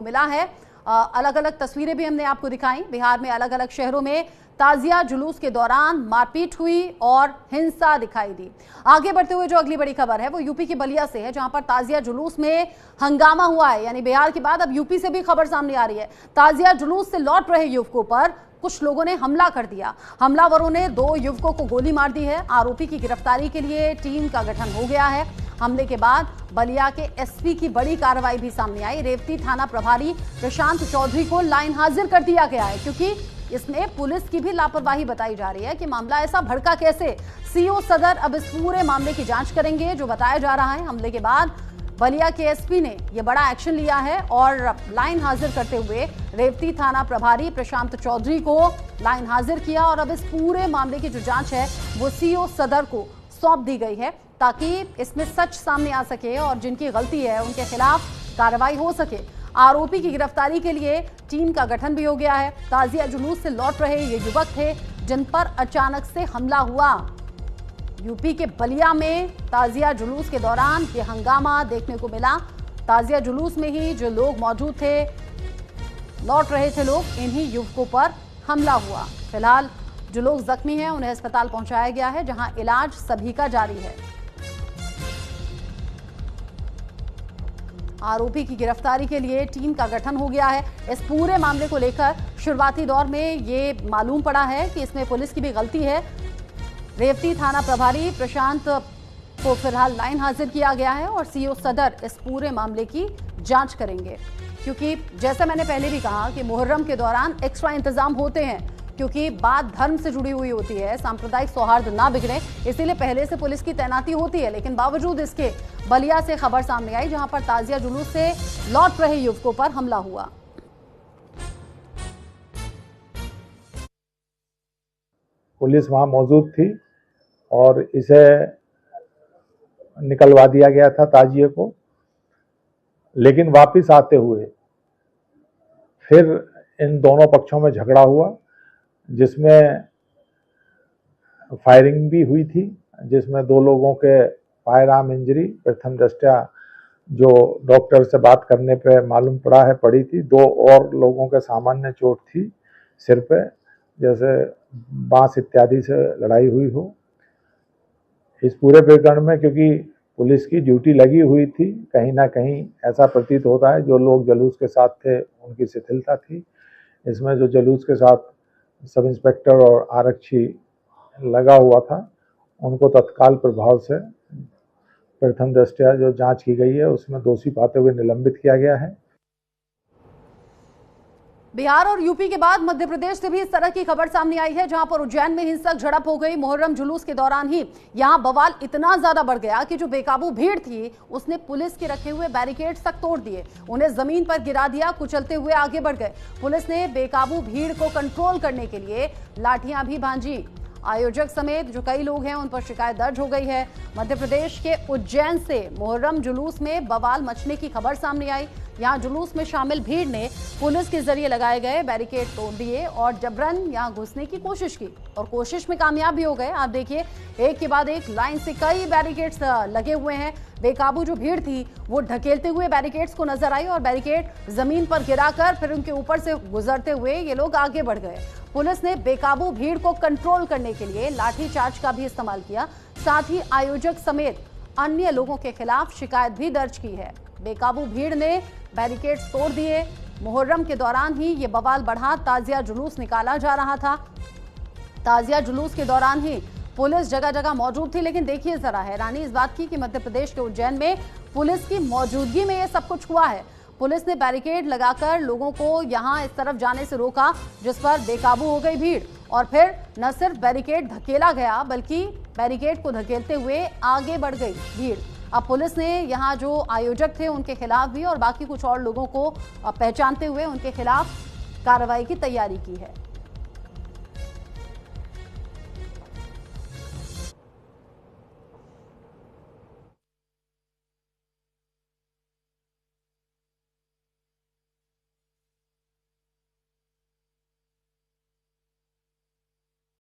मिला है। अलग अलग तस्वीरें भी हमने आपको दिखाई। बिहार में अलग अलग शहरों में ताजिया जुलूस के दौरान मारपीट हुई और हिंसा दिखाई दी। आगे बढ़ते हुए जो अगली बड़ी खबर है वो यूपी की बलिया से है, जहां पर ताजिया जुलूस में हंगामा हुआ है। यानी बिहार के बाद अब यूपी से भी खबर सामने आ रही है। ताजिया जुलूस से लौट रहे युवकों पर कुछ लोगों ने हमला कर दिया। हमलावरों ने 2 युवकों को गोली मार दी है। आरोपी की गिरफ्तारी के लिए टीम का गठन हो गया है। हमले के बाद बलिया के एसपी की बड़ी कार्रवाई भी सामने आई। रेवती थाना प्रभारी प्रशांत चौधरी को लाइन हाजिर कर दिया गया है, क्योंकि इसमें पुलिस की भी लापरवाही बताई जा रही है कि मामला ऐसा भड़का कैसे। सीओ सदर अब इस पूरे मामले की जांच करेंगे। जो बताया जा रहा है, हमले के बाद बलिया के एसपी ने यह बड़ा एक्शन लिया है और लाइन हाजिर करते हुए रेवती थाना प्रभारी प्रशांत चौधरी को लाइन हाजिर किया और अब इस पूरे मामले की जो जांच है वो सीओ सदर को सौंप दी गई है, ताकि इसमें सच सामने आ सके और जिनकी गलती है उनके खिलाफ कार्रवाई हो सके। आरोपी की गिरफ्तारी के लिए टीम का गठन भी हो गया है। ताजिया जुलूस से लौट रहे ये युवक थे जिन पर अचानक से हमला हुआ। यूपी के बलिया में ताजिया जुलूस के दौरान ये हंगामा देखने को मिला। ताजिया जुलूस में ही जो लोग मौजूद थे, लौट रहे थे लोग, इन्हीं युवकों पर हमला हुआ। फिलहाल जो लोग जख्मी हैं उन्हें अस्पताल पहुंचाया गया है, जहां इलाज सभी का जारी है। आरोपी की गिरफ्तारी के लिए टीम का गठन हो गया है। इस पूरे मामले को लेकर शुरुआती दौर में ये मालूम पड़ा है कि इसमें पुलिस की भी गलती है। रेवती थाना प्रभारी प्रशांत को फिलहाल लाइन हाजिर किया गया है और सीओ सदर इस पूरे मामले की जांच करेंगे, क्योंकि जैसे मैंने पहले भी कहा कि मुहर्रम के दौरान एक्स्ट्रा इंतजाम होते हैं, क्योंकि बात धर्म से जुड़ी हुई होती है, सांप्रदायिक सौहार्द ना बिगड़े, इसीलिए पहले से पुलिस की तैनाती होती है। लेकिन बावजूद इसके बलिया से खबर सामने आई, जहां पर ताजिया जुलूस से लौट रहे युवकों पर हमला हुआ। पुलिस वहां मौजूद थी और इसे निकलवा दिया गया था ताजिए को, लेकिन वापस आते हुए फिर इन दोनों पक्षों में झगड़ा हुआ, जिसमें फायरिंग भी हुई थी, जिसमें 2 लोगों के फायर आर्म इंजरी प्रथम दृष्टया जो डॉक्टर से बात करने पे मालूम पड़ा है पड़ी थी। 2 और लोगों के सामान्य चोट थी सिर पे, जैसे बांस इत्यादि से लड़ाई हुई हो। इस पूरे प्रकरण में क्योंकि पुलिस की ड्यूटी लगी हुई थी, कहीं ना कहीं ऐसा प्रतीत होता है जो लोग जुलूस के साथ थे उनकी शिथिलता थी। इसमें जो जुलूस के साथ सब इंस्पेक्टर और आरक्षी लगा हुआ था, उनको तत्काल प्रभाव से प्रथम दृष्टया जो जांच की गई है उसमें दोषी पाते हुए निलंबित किया गया है। बिहार और यूपी के बाद मध्य प्रदेश से भी इस तरह की खबर सामने आई है, जहां पर उज्जैन में हिंसक झड़प हो गई। मुहर्रम जुलूस के दौरान ही यहां बवाल इतना ज्यादा बढ़ गया कि जो बेकाबू भीड़ थी उसने पुलिस के रखे हुए बैरिकेड्स तक तोड़ दिए, उन्हें जमीन पर गिरा दिया, कुचलते हुए आगे बढ़ गए। पुलिस ने बेकाबू भीड़ को कंट्रोल करने के लिए लाठियां भी भांजी। आयोजक समेत जो कई लोग हैं उन पर शिकायत दर्ज हो गई है। मध्य प्रदेश के उज्जैन से मुहर्रम जुलूस में बवाल मचने की खबर सामने आई। यहां जुलूस में शामिल भीड़ ने पुलिस के जरिए लगाए गए बैरिकेड तोड़ दिए और जबरन यहां घुसने की कोशिश की और कोशिश में कामयाब भी हो गए। आप देखिए, एक के बाद एक लाइन से कई बैरिकेड्स लगे हुए हैं। बेकाबू जो भीड़ थी वो ढकेलते हुए बैरिकेड्स को नजर आई और बैरिकेड जमीन पर गिराकर फिर उनके ऊपर से गुजरते हुए ये लोग आगे बढ़ गए। पुलिस ने बेकाबू भीड़ को कंट्रोल करने के लिए लाठीचार्ज का भी इस्तेमाल किया। साथ ही आयोजक समेत अन्य लोगों के खिलाफ शिकायत भी दर्ज की है। बेकाबू भीड़ ने बैरिकेड्स तोड़ दिए। मुहर्रम के दौरान ही ये बवाल बढ़ा। ताजिया जुलूस निकाला जा रहा था। ताजिया जुलूस के दौरान ही पुलिस जगह जगह मौजूद थी, लेकिन देखिए जरा हैरानी इस बात की कि मध्य प्रदेश के उज्जैन में पुलिस की मौजूदगी में ये सब कुछ हुआ है। पुलिस ने बैरिकेड लगाकर लोगों को यहां इस तरफ जाने से रोका, जिस पर बेकाबू हो गई भीड़ और फिर न सिर्फ बैरिकेड धकेला गया बल्कि बैरिकेड को धकेलते हुए आगे बढ़ गई भीड़। अब पुलिस ने यहां जो आयोजक थे उनके खिलाफ भी और बाकी कुछ और लोगों को पहचानते हुए उनके खिलाफ कार्रवाई की तैयारी की है।